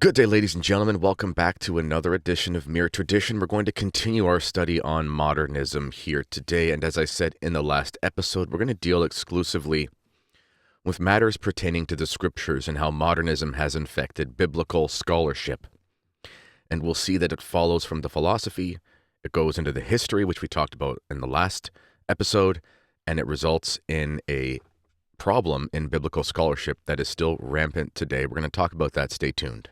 Good day, ladies and gentlemen. Welcome back to another edition of Mere Tradition. We're going to continue our study on modernism here today. And as I said in the last episode, we're going to deal exclusively with matters pertaining to the scriptures and how modernism has infected biblical scholarship. And we'll see that it follows from the philosophy, it goes into the history, which we talked about in the last episode, and it results in a problem in biblical scholarship that is still rampant today. We're going to talk about that. Stay tuned.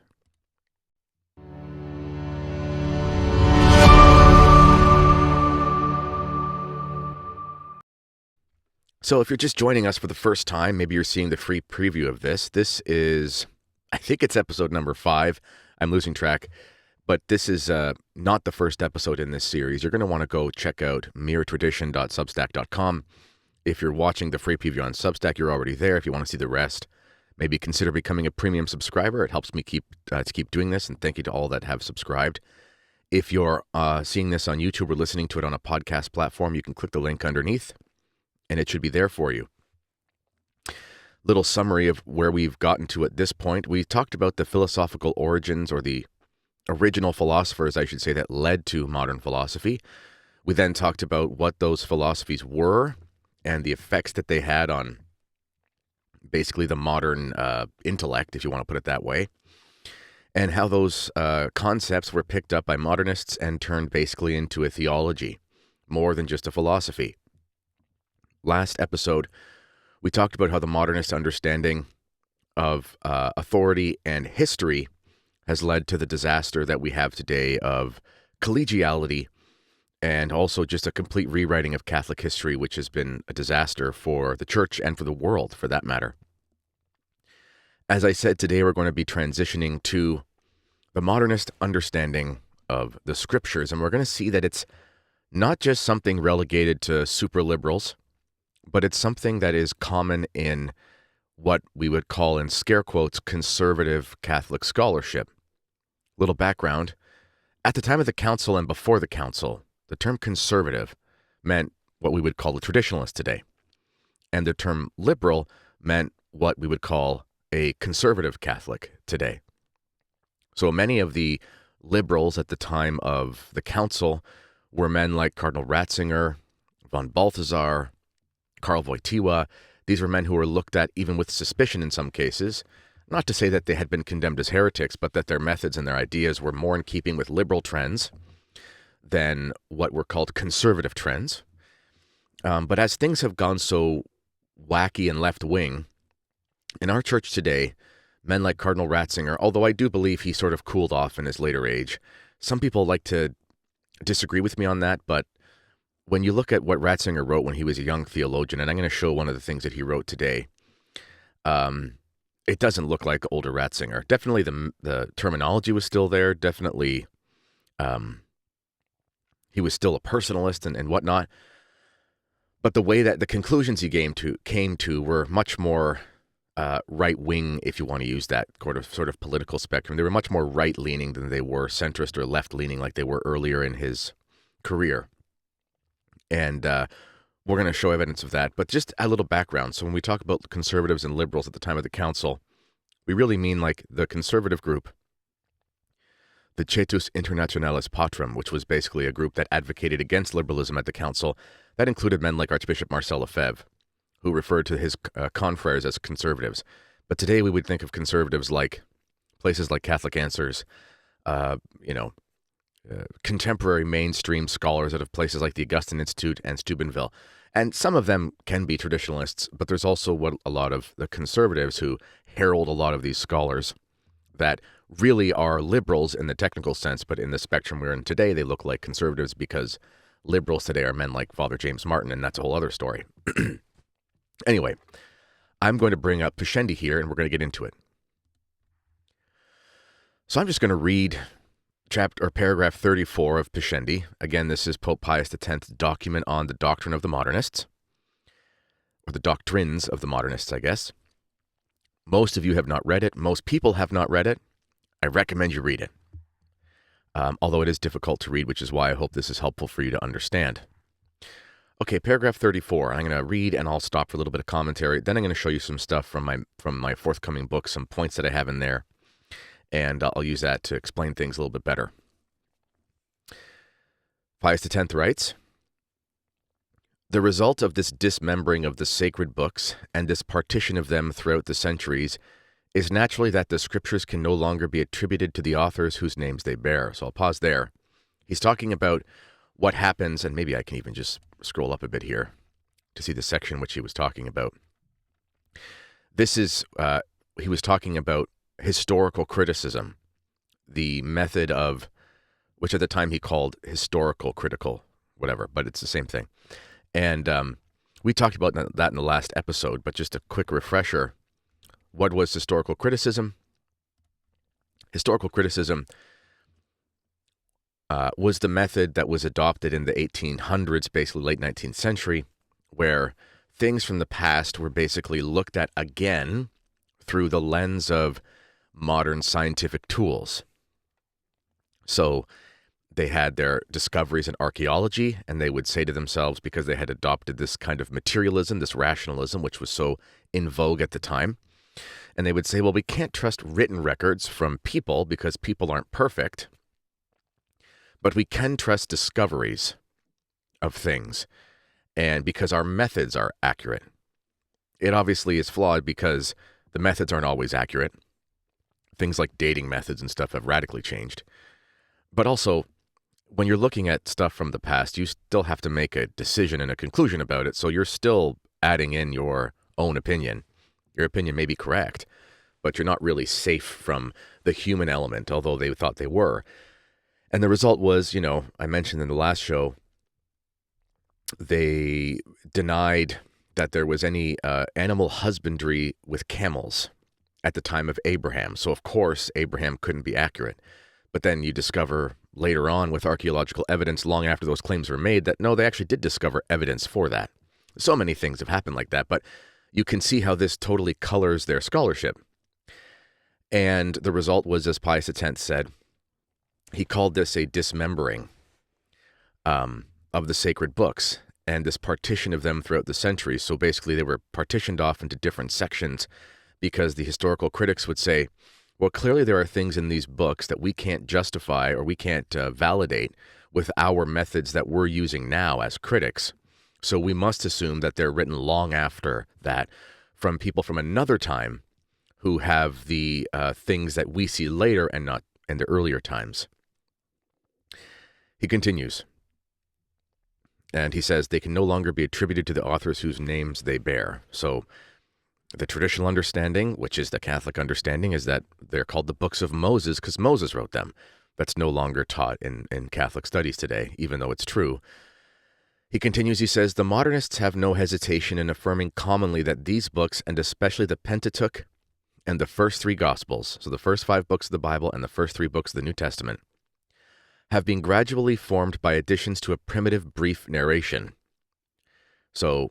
So if you're just joining us for the first time, maybe you're seeing the free preview of this. This is, I think it's episode number 5. I'm losing track. But this is not the first episode in this series. You're going to want to go check out meretradition.substack.com. If you're watching the free preview on Substack, you're already there. If you want to see the rest, maybe consider becoming a premium subscriber. It helps me keep doing this, and thank you to all that have subscribed. If you're seeing this on YouTube or listening to it on a podcast platform, you can click the link underneath, and it should be there for you. Little summary of where we've gotten to at this point. We talked about the philosophical origins, or the original philosophers, I should say, that led to modern philosophy. We then talked about what those philosophies were and the effects that they had on basically the modern intellect, if you want to put it that way, and how those concepts were picked up by modernists and turned basically into a theology, more than just a philosophy. Last episode, we talked about how the modernist understanding of authority and history has led to the disaster that we have today of collegiality, and also just a complete rewriting of Catholic history, which has been a disaster for the church and for the world, for that matter. As I said, today we're going to be transitioning to the modernist understanding of the scriptures, and we're going to see that it's not just something relegated to super liberals, but it's something that is common in what we would call, in scare quotes, conservative Catholic scholarship. Little background. At the time of the council and before the council, the term conservative meant what we would call a traditionalist today. And the term liberal meant what we would call a conservative Catholic today. So many of the liberals at the time of the council were men like Cardinal Ratzinger, von Balthasar, Karl Wojtyła. These were men who were looked at even with suspicion in some cases, not to say that they had been condemned as heretics, but that their methods and their ideas were more in keeping with liberal trends than what were called conservative trends. But as things have gone so wacky and left-wing, in our church today, men like Cardinal Ratzinger, although I do believe he sort of cooled off in his later age, some people like to disagree with me on that, but when you look at what Ratzinger wrote when he was a young theologian, and I'm going to show one of the things that he wrote today, it doesn't look like older Ratzinger. Definitely the terminology was still there. Definitely he was still a personalist and whatnot. But the way that the conclusions he came to were much more right-wing, if you want to use that sort of political spectrum. They were much more right-leaning than they were centrist or left-leaning like they were earlier in his career. And we're going to show evidence of that. But just a little background. So when we talk about conservatives and liberals at the time of the council, we really mean like the conservative group, the Cetus Internationalis Patrum, which was basically a group that advocated against liberalism at the council. That included men like Archbishop Marcel Lefebvre, who referred to his confreres as conservatives. But today we would think of conservatives like places like Catholic Answers, contemporary mainstream scholars out of places like the Augustine Institute and Steubenville. And some of them can be traditionalists, but there's also a lot of the conservatives who herald a lot of these scholars that really are liberals in the technical sense, but in the spectrum we're in today, they look like conservatives because liberals today are men like Father James Martin, and that's a whole other story. Anyway, I'm going to bring up Pascendi here, and we're going to get into it. So I'm just going to read paragraph 34 of Pascendi. Again, this is Pope Pius X's document on the doctrine of the modernists, or the doctrines of the modernists, I guess. Most of you have not read it. Most people have not read it. I recommend you read it. Although it is difficult to read, which is why I hope this is helpful for you to understand. Okay, paragraph 34. I'm going to read, and I'll stop for a little bit of commentary. Then I'm going to show you some stuff from my forthcoming book, some points that I have in there. and I'll use that to explain things a little bit better. Pius X writes, "The result of this dismembering of the sacred books and this partition of them throughout the centuries is naturally that the scriptures can no longer be attributed to the authors whose names they bear." So I'll pause there. He's talking about what happens, and maybe I can even just scroll up a bit here to see the section which he was talking about. This is, he was talking about historical criticism, the method of, which at the time he called historical critical, whatever, but it's the same thing. And we talked about that in the last episode, but just a quick refresher. What was historical criticism? Historical criticism was the method that was adopted in the 1800s, basically late 19th century, where things from the past were basically looked at again through the lens of modern scientific tools. So they had their discoveries in archaeology, and they would say to themselves, because they had adopted this kind of materialism, this rationalism, which was so in vogue at the time, and they would say, well, we can't trust written records from people because people aren't perfect, but we can trust discoveries of things, and because our methods are accurate. It obviously is flawed because the methods aren't always accurate. Things like dating methods and stuff have radically changed. But also, when you're looking at stuff from the past, you still have to make a decision and a conclusion about it, so you're still adding in your own opinion. Your opinion may be correct, but you're not really safe from the human element, although they thought they were. And the result was, I mentioned in the last show, they denied that there was any animal husbandry with camels at the time of Abraham. So, of course, Abraham couldn't be accurate. But then you discover later on with archaeological evidence, long after those claims were made, that no, they actually did discover evidence for that. So many things have happened like that, but you can see how this totally colors their scholarship. And the result was, as Pius X said, he called this a dismembering of the sacred books and this partition of them throughout the centuries. So basically they were partitioned off into different sections because the historical critics would say, well, clearly there are things in these books that we can't justify or we can't validate with our methods that we're using now as critics. So we must assume that they're written long after that from people from another time who have the things that we see later and not in the earlier times. He continues, and he says they can no longer be attributed to the authors whose names they bear. So the traditional understanding, which is the Catholic understanding, is that they're called the books of Moses because Moses wrote them. That's no longer taught in Catholic studies today, even though it's true. He continues, he says, the modernists have no hesitation in affirming commonly that these books, and especially the Pentateuch and the first three Gospels, so the first 5 books of the Bible and the first 3 books of the New Testament, have been gradually formed by additions to a primitive brief narration. So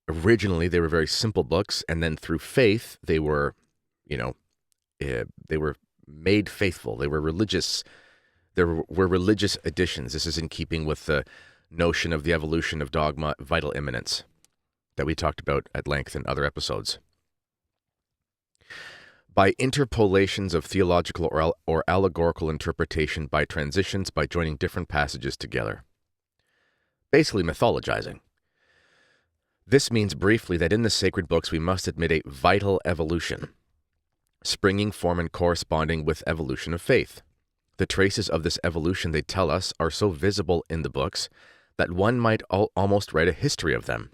originally they were very simple books, and then through faith they were, they were made faithful. They were religious. There were religious additions. This is in keeping with the notion of the evolution of dogma, vital immanence, that we talked about at length in other episodes. By interpolations of theological or allegorical interpretation, by transitions, by joining different passages together. Basically mythologizing. This means briefly that in the sacred books we must admit a vital evolution, springing from and corresponding with evolution of faith. The traces of this evolution, they tell us, are so visible in the books that one might almost write a history of them.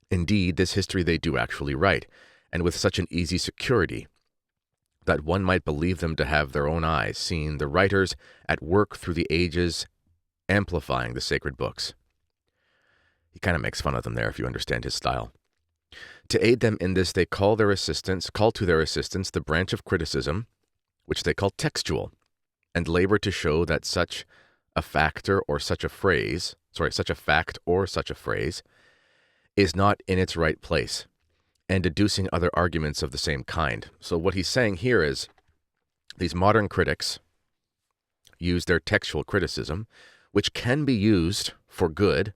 Indeed, this history they do actually write, and with such an easy security, that one might believe them to have their own eyes, seen the writers at work through the ages, amplifying the sacred books. He kind of makes fun of them there, if you understand his style. To aid them in this, they call to their assistance the branch of criticism, which they call textual, and labor to show that such a fact or such a phrase is not in its right place, and deducing other arguments of the same kind. So what he's saying here is these modern critics use their textual criticism, which can be used for good,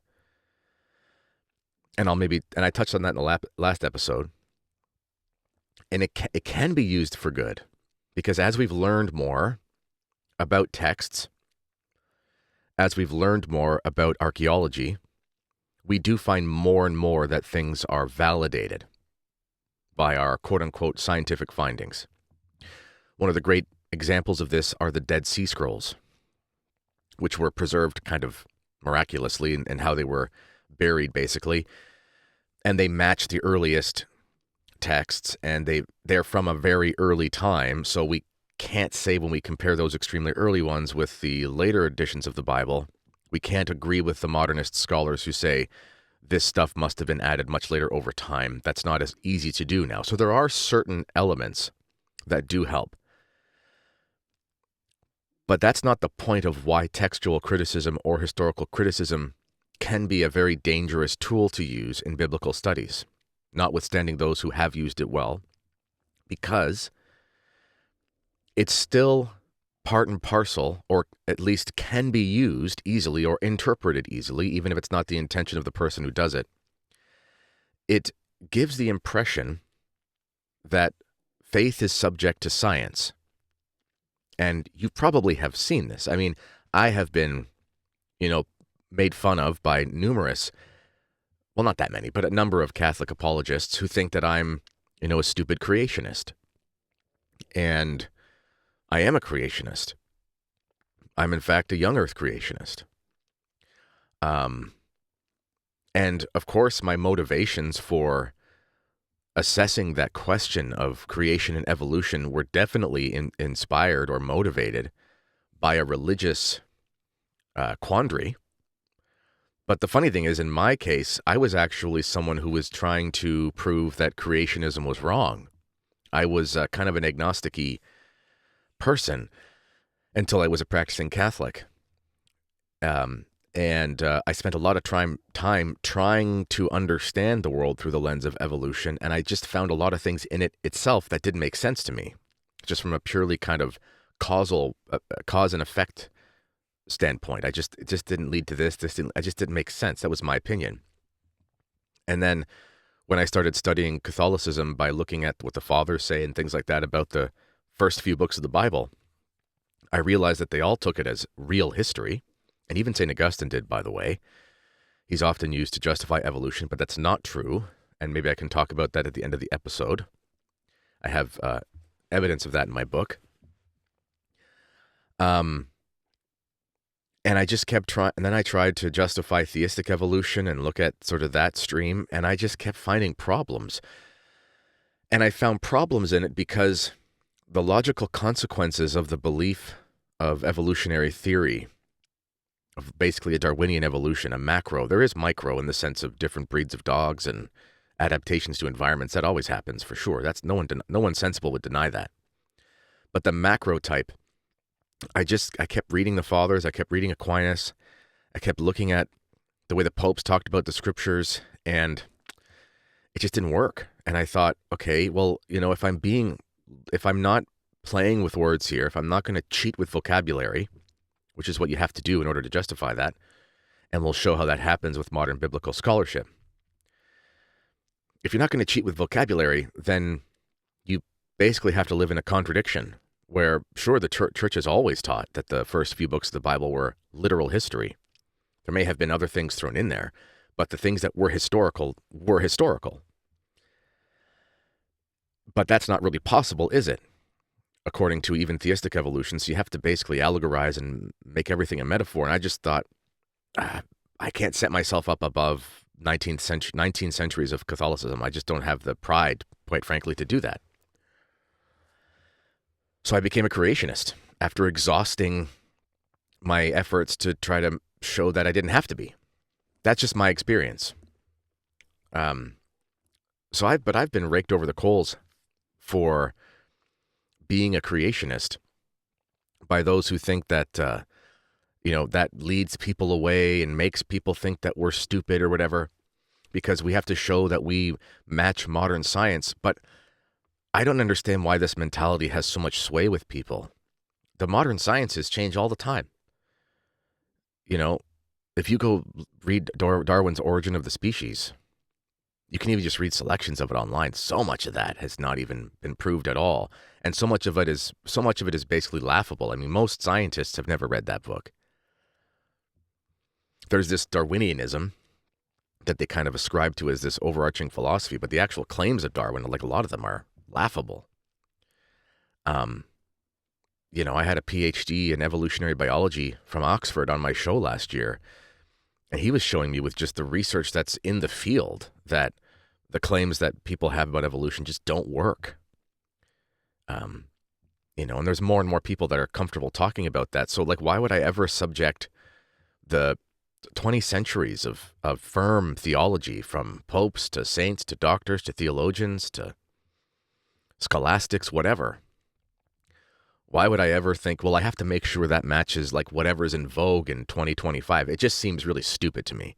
and I touched on that in the last episode, and it can be used for good, Because as we've learned more about texts, as we've learned more about archaeology, we do find more and more that things are validated by our quote-unquote scientific findings. One of the great examples of this are the Dead Sea Scrolls, which were preserved kind of miraculously in how they were buried, basically. And they match the earliest texts, and they're from a very early time, so we can't say when we compare those extremely early ones with the later editions of the Bible, we can't agree with the modernist scholars who say this stuff must have been added much later over time. That's not as easy to do now. So there are certain elements that do help. But that's not the point of why textual criticism or historical criticism can be a very dangerous tool to use in biblical studies, notwithstanding those who have used it well, because it's still part and parcel, or at least can be used easily or interpreted easily, even if it's not the intention of the person who does it. It gives the impression that faith is subject to science. And you probably have seen this. I mean, I have been, made fun of by numerous, well, not that many, but a number of Catholic apologists who think that I'm, a stupid creationist. And I am a creationist. I'm, in fact, a young earth creationist. And, of course, my motivations for assessing that question of creation and evolution were definitely inspired or motivated by a religious quandary. But the funny thing is, in my case, I was actually someone who was trying to prove that creationism was wrong. I was kind of an agnostic-y person until I was a practicing Catholic. And I spent a lot of time trying to understand the world through the lens of evolution, and I just found a lot of things in it itself that didn't make sense to me, just from a purely kind of cause and effect standpoint. It just didn't lead to this. It just didn't make sense. That was my opinion. And then when I started studying Catholicism by looking at what the fathers say and things like that about the first few books of the Bible, I realized that they all took it as real history. And even St. Augustine did, by the way. He's often used to justify evolution, but that's not true. And maybe I can talk about that at the end of the episode. I have evidence of that in my book. And I just kept trying, and then I tried to justify theistic evolution and look at sort of that stream, and I just kept finding problems. And I found problems in it because the logical consequences of the belief of evolutionary theory, of basically a Darwinian evolution, a macro, there is micro in the sense of different breeds of dogs and adaptations to environments. That always happens for sure. That's no one sensible would deny that. But the macro type, I kept reading the fathers, I kept reading Aquinas, I kept looking at the way the popes talked about the scriptures, and it just didn't work. And I thought, okay, well, if I'm not playing with words here, if I'm not going to cheat with vocabulary, which is what you have to do in order to justify that, and we'll show how that happens with modern biblical scholarship. If you're not going to cheat with vocabulary, then you basically have to live in a contradiction where, sure, the church has always taught that the first few books of the Bible were literal history. There may have been other things thrown in there, but the things that were historical were historical. But that's not really possible, is it? According to even theistic evolution, so you have to basically allegorize and make everything a metaphor. And I just thought, I can't set myself up above 19 centuries of Catholicism. I just don't have the pride, quite frankly, to do that. So I became a creationist after exhausting my efforts to try to show that I didn't have to be. That's just my experience. But I've been raked over the coals for being a creationist by those who think that, that leads people away and makes people think that we're stupid or whatever, because we have to show that we match modern science. But I don't understand why this mentality has so much sway with people. The modern sciences change all the time. If you go read Darwin's Origin of the Species, You can even just read selections of it online. So much of that has not even been proved at all. And so much of it is basically laughable. I mean, most scientists have never read that book. There's this Darwinianism that they kind of ascribe to as this overarching philosophy, but the actual claims of Darwin, like a lot of them, are laughable. I had a PhD in evolutionary biology from Oxford on my show last year, and he was showing me with just the research that's in the field that the claims that people have about evolution just don't work. And there's more and more people that are comfortable talking about that. So, like, why would I ever subject the 20 centuries of firm theology, from popes to saints to doctors to theologians to scholastics, whatever? Why would I ever think, well, I have to make sure that matches like whatever's in vogue in 2025? It just seems really stupid to me.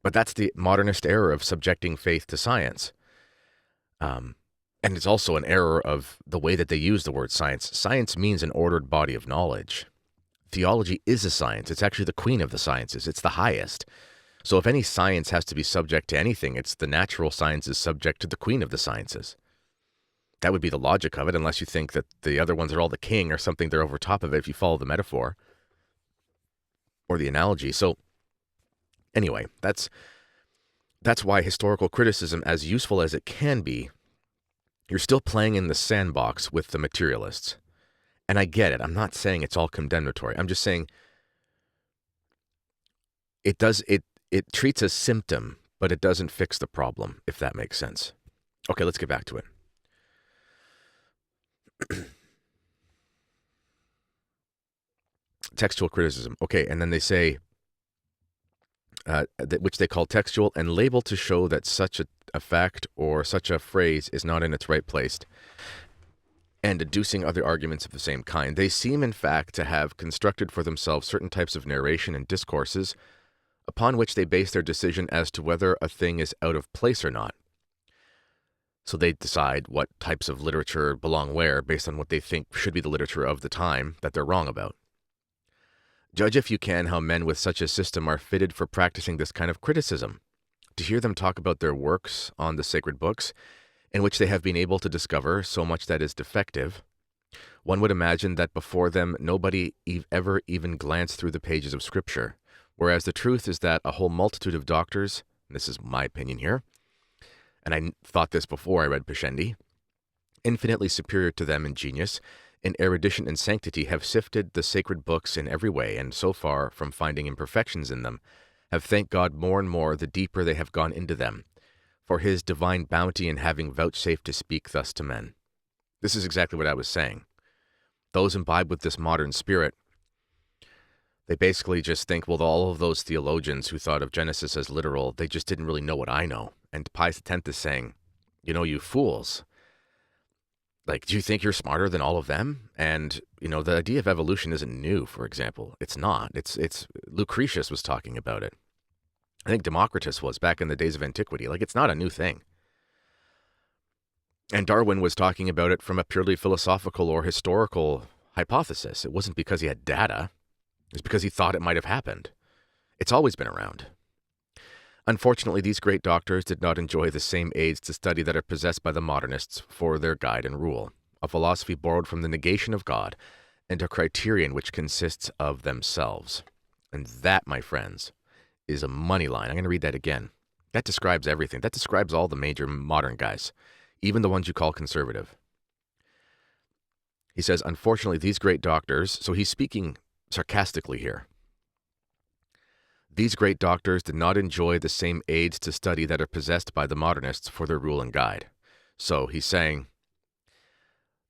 But that's the modernist error of subjecting faith to science. And it's also an error of the way that they use the word science. Science means an ordered body of knowledge. Theology is a science. It's actually the queen of the sciences. It's the highest. So if any science has to be subject to anything, it's the natural sciences subject to the queen of the sciences. That would be the logic of it, unless you think that the other ones are all the king or something. They're over top of it if you follow the metaphor or the analogy. So anyway, that's why historical criticism, as useful as it can be, you're still playing in the sandbox with the materialists. And I get it. I'm not saying it's all condemnatory. I'm just saying it treats a symptom, but it doesn't fix the problem, if that makes sense. Okay, let's get back to it. Textual criticism. Okay, and then they say, which they call textual, and label to show that such a fact or such a phrase is not in its right place, and adducing other arguments of the same kind. They seem, in fact, to have constructed for themselves certain types of narration and discourses upon which they base their decision as to whether a thing is out of place or not. So they decide what types of literature belong where based on what they think should be the literature of the time that they're wrong about. Judge, if you can, how men with such a system are fitted for practicing this kind of criticism. To hear them talk about their works on the sacred books, in which they have been able to discover so much that is defective, one would imagine that before them nobody ever even glanced through the pages of Scripture, whereas the truth is that a whole multitude of doctors, and this is my opinion here, and I thought this before I read Pascendi, infinitely superior to them in genius, in erudition and sanctity, have sifted the sacred books in every way, and so far from finding imperfections in them, have thanked God more and more the deeper they have gone into them, for his divine bounty in having vouchsafed to speak thus to men. This is exactly what I was saying. Those imbibed with this modern spirit, they basically just think, well, all of those theologians who thought of Genesis as literal, they just didn't really know what I know. And Pius X is saying, you fools. Like, do you think you're smarter than all of them? And, the idea of evolution isn't new, for example. It's not. It's Lucretius was talking about it. I think Democritus was back in the days of antiquity. Like, it's not a new thing. And Darwin was talking about it from a purely philosophical or historical hypothesis. It wasn't because he had data. It's because he thought it might have happened. It's always been around. Unfortunately, these great doctors did not enjoy the same aids to study that are possessed by the modernists for their guide and rule, a philosophy borrowed from the negation of God, and a criterion which consists of themselves. And that, my friends, is a money line. I'm going to read that again. That describes everything. That describes all the major modern guys, even the ones you call conservative. He says, unfortunately, these great doctors, so he's speaking sarcastically here. These great doctors did not enjoy the same aids to study that are possessed by the modernists for their rule and guide. So he's saying,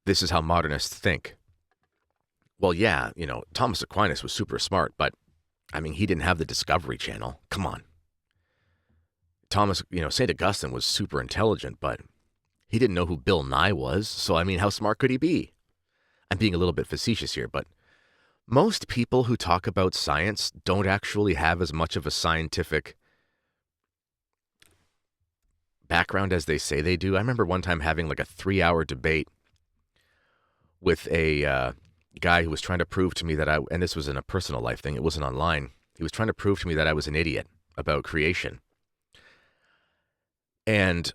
this is how modernists think. Well, yeah, Thomas Aquinas was super smart, but, he didn't have the Discovery Channel. Come on. Thomas, St. Augustine was super intelligent, but he didn't know who Bill Nye was. So, how smart could he be? I'm being a little bit facetious here, but most people who talk about science don't actually have as much of a scientific background as they say they do. I remember one time having like a 3-hour debate with a guy who was trying to prove to me that and this was in a personal life thing, it wasn't online. He was trying to prove to me that I was an idiot about creation. And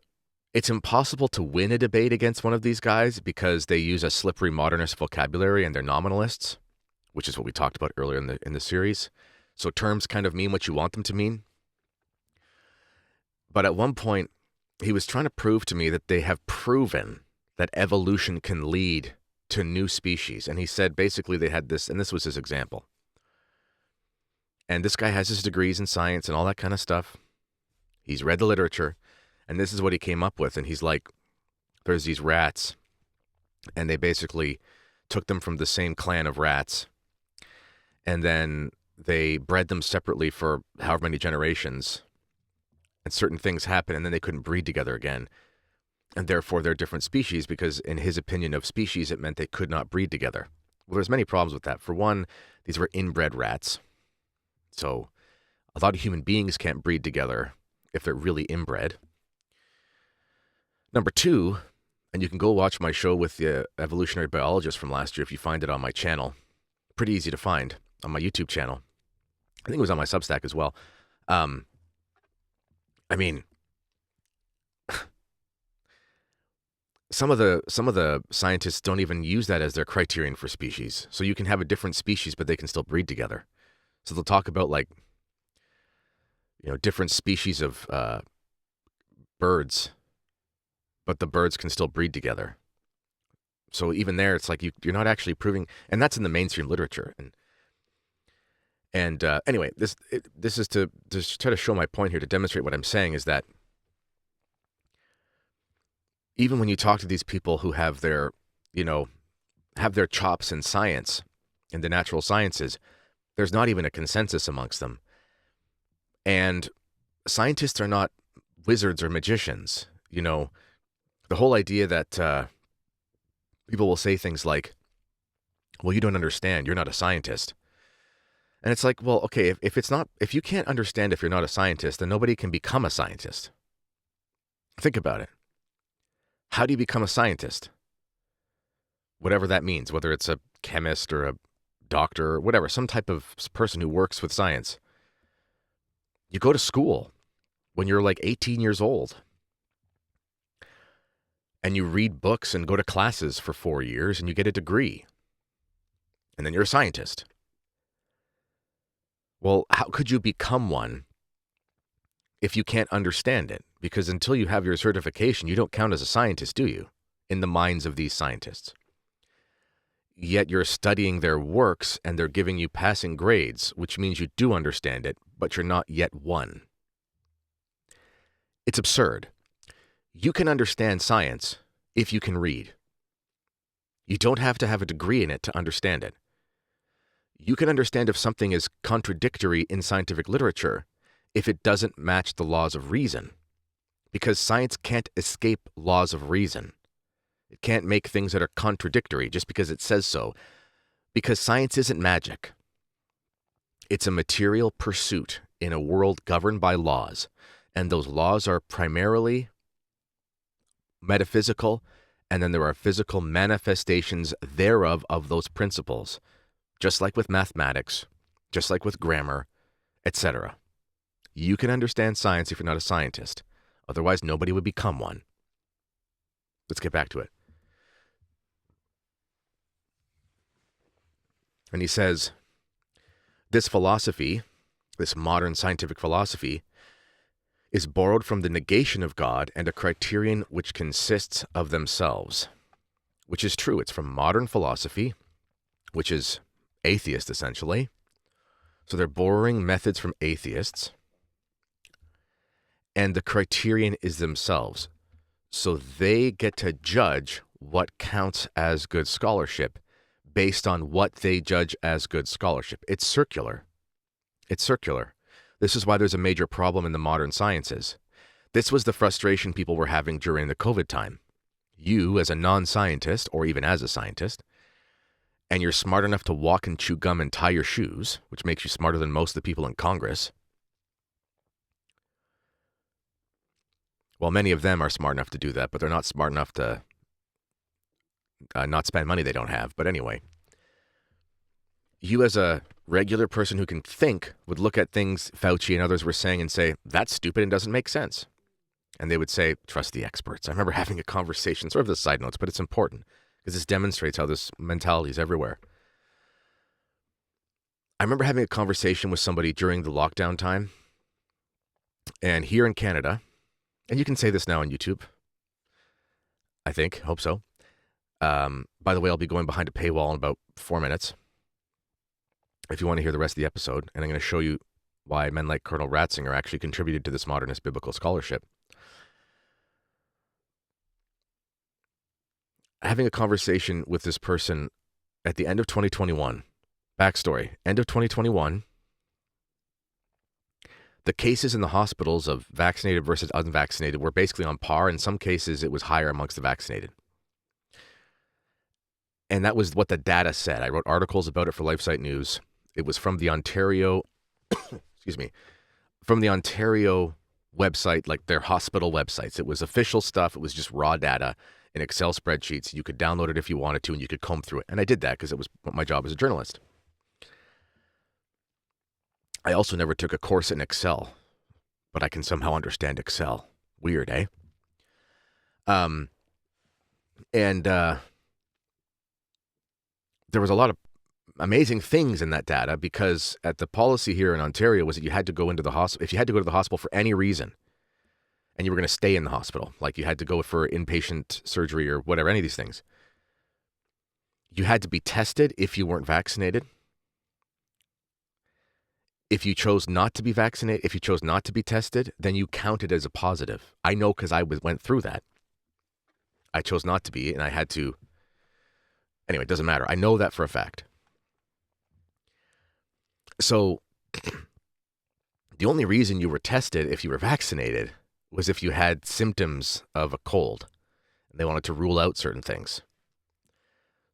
it's impossible to win a debate against one of these guys because they use a slippery modernist vocabulary and they're nominalists, which is what we talked about earlier in the series. So terms kind of mean what you want them to mean. But at one point, he was trying to prove to me that they have proven that evolution can lead to new species. And he said basically they had this, and this was his example. And this guy has his degrees in science and all that kind of stuff. He's read the literature, and this is what he came up with. And he's like, there's these rats, and they basically took them from the same clan of rats, and then they bred them separately for however many generations, and certain things happen, and then they couldn't breed together again. And therefore, they're different species because, in his opinion of species, it meant they could not breed together. Well, there's many problems with that. For one, these were inbred rats. So a lot of human beings can't breed together if they're really inbred. Number two, and you can go watch my show with the evolutionary biologist from last year if you find it on my channel. Pretty easy to find on my YouTube channel. I think it was on my Substack as well. I mean, some of the scientists don't even use that as their criterion for species. So you can have a different species, but they can still breed together. So they'll talk about different species of birds, but the birds can still breed together. So even there, it's like you're not actually proving, and that's in the mainstream literature. And anyway, this is to try to show my point here, to demonstrate what I'm saying is that even when you talk to these people who have their chops in science, in the natural sciences, there's not even a consensus amongst them. And scientists are not wizards or magicians. The whole idea that people will say things like, well, you don't understand, you're not a scientist. And it's like, well, okay, if you can't understand if you're not a scientist, then nobody can become a scientist. Think about it. How do you become a scientist? Whatever that means, whether it's a chemist or a doctor or whatever, some type of person who works with science. You go to school when you're like 18 years old. And you read books and go to classes for 4 years and you get a degree. And then you're a scientist. Well, how could you become one if you can't understand it? Because until you have your certification, you don't count as a scientist, do you? In the minds of these scientists. Yet you're studying their works and they're giving you passing grades, which means you do understand it, but you're not yet one. It's absurd. You can understand science if you can read. You don't have to have a degree in it to understand it. You can understand if something is contradictory in scientific literature if it doesn't match the laws of reason. Because science can't escape laws of reason. It can't make things that are contradictory just because it says so. Because science isn't magic. It's a material pursuit in a world governed by laws. And those laws are primarily metaphysical, and then there are physical manifestations thereof of those principles. Just like with mathematics, just like with grammar, etc. You can understand science if you're not a scientist. Otherwise, nobody would become one. Let's get back to it. And he says, this philosophy, this modern scientific philosophy, is borrowed from the negation of God and a criterion which consists of themselves. Which is true. It's from modern philosophy, which is atheist, essentially. So they're borrowing methods from atheists. And the criterion is themselves. So they get to judge what counts as good scholarship based on what they judge as good scholarship. It's circular. It's circular. This is why there's a major problem in the modern sciences. This was the frustration people were having during the COVID time. You, as a non-scientist, or even as a scientist, and you're smart enough to walk and chew gum and tie your shoes, which makes you smarter than most of the people in Congress. Well, many of them are smart enough to do that, but they're not smart enough to not spend money they don't have. But anyway, you as a regular person who can think would look at things Fauci and others were saying and say, that's stupid and doesn't make sense. And they would say, trust the experts. I remember having a conversation, sort of the side notes, but it's important because this demonstrates how this mentality is everywhere. I remember having a conversation with somebody during the lockdown time. And here in Canada, and you can say this now on YouTube, I think, hope so. By the way, I'll be going behind a paywall in about 4 minutes if you want to hear the rest of the episode. And I'm going to show you why men like Colonel Ratzinger actually contributed to this modernist biblical scholarship. Having a conversation with this person at the end of 2021. Backstory, end of 2021, the cases in the hospitals of vaccinated versus unvaccinated were basically on par. In some cases, it was higher amongst the vaccinated. And that was what the data said. I wrote articles about it for LifeSite News. It was from the Ontario, from the Ontario website, like their hospital websites. It was official stuff. It was just raw data in Excel spreadsheets. You could download it if you wanted to, and you could comb through it. And I did that because it was my job as a journalist. I also never took a course in Excel, but I can somehow understand Excel. Weird, eh? There was a lot of amazing things in that data because at the policy here in Ontario was that you had to go into the hospital. If you had to go to the hospital for any reason and you were going to stay in the hospital, like you had to go for inpatient surgery or whatever, any of these things, you had to be tested if you weren't vaccinated. If you chose not to be vaccinated, if you chose not to be tested, then you counted as a positive. I know because I went through that. I chose not to be, and I had to. Anyway, it doesn't matter. I know that for a fact. So the only reason you were tested if you were vaccinated was if you had symptoms of a cold. And they wanted to rule out certain things.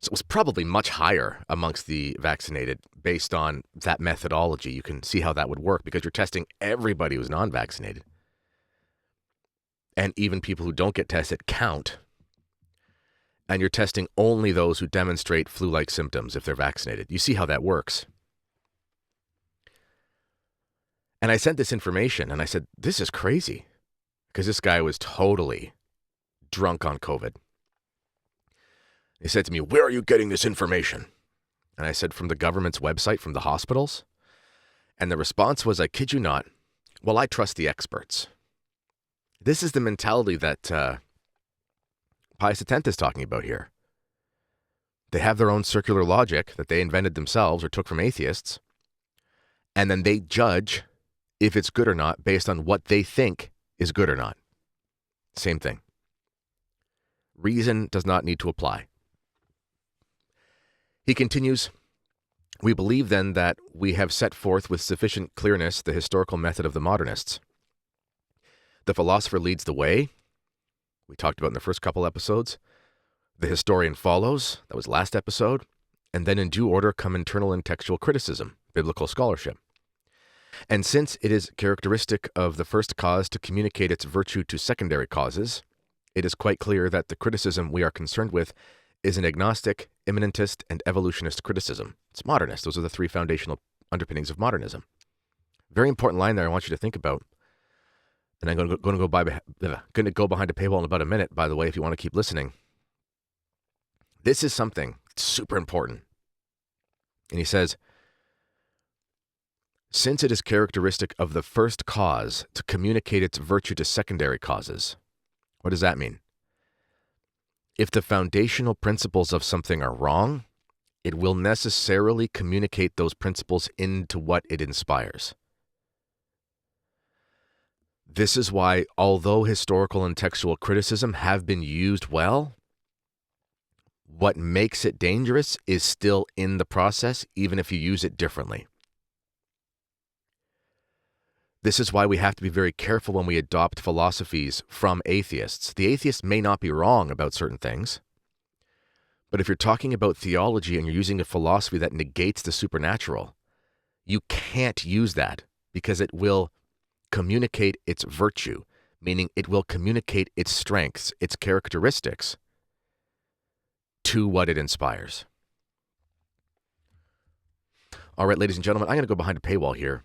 So it was probably much higher amongst the vaccinated based on that methodology. You can see how that would work because you're testing everybody who's non-vaccinated. And even people who don't get tested count. And you're testing only those who demonstrate flu-like symptoms if they're vaccinated. You see how that works. And I sent this information and I said, this is crazy. Because this guy was totally drunk on COVID. He said to me, where are you getting this information? And I said, from the government's website, from the hospitals. And the response was, I kid you not, well, I trust the experts. This is the mentality that Pius X is talking about here. They have their own circular logic that they invented themselves or took from atheists. And then they judge if it's good or not based on what they think is good or not. Same thing. Reason does not need to apply. He continues, we believe then that we have set forth with sufficient clearness the historical method of the modernists. The philosopher leads the way. We talked about in the first couple episodes. The historian follows. That was last episode. And then in due order come internal and textual criticism, biblical scholarship. And since it is characteristic of the first cause to communicate its virtue to secondary causes, it is quite clear that the criticism we are concerned with is an agnostic, immanentist, and evolutionist criticism. It's modernist. Those are the three foundational underpinnings of modernism. Very important line there I want you to think about. And I'm going to go behind a paywall in about a minute, by the way, if you want to keep listening. This is something super important. And he says, since it is characteristic of the first cause to communicate its virtue to secondary causes. What does that mean? If the foundational principles of something are wrong, it will necessarily communicate those principles into what it inspires. This is why, although historical and textual criticism have been used well, what makes it dangerous is still in the process, even if you use it differently. This is why we have to be very careful when we adopt philosophies from atheists. The atheists may not be wrong about certain things, but if you're talking about theology and you're using a philosophy that negates the supernatural, you can't use that because it will communicate its virtue, meaning it will communicate its strengths, its characteristics, to what it inspires. All right, ladies and gentlemen, I'm going to go behind a paywall here.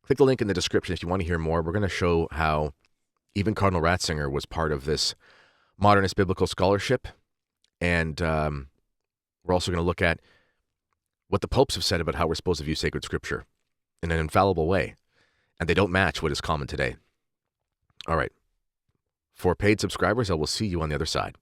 Click the link in the description if you want to hear more. We're going to show how even Cardinal Ratzinger was part of this modernist biblical scholarship. And we're also going to look at what the popes have said about how we're supposed to view sacred scripture in an infallible way. And they don't match what is common today. All right. For paid subscribers, I will see you on the other side.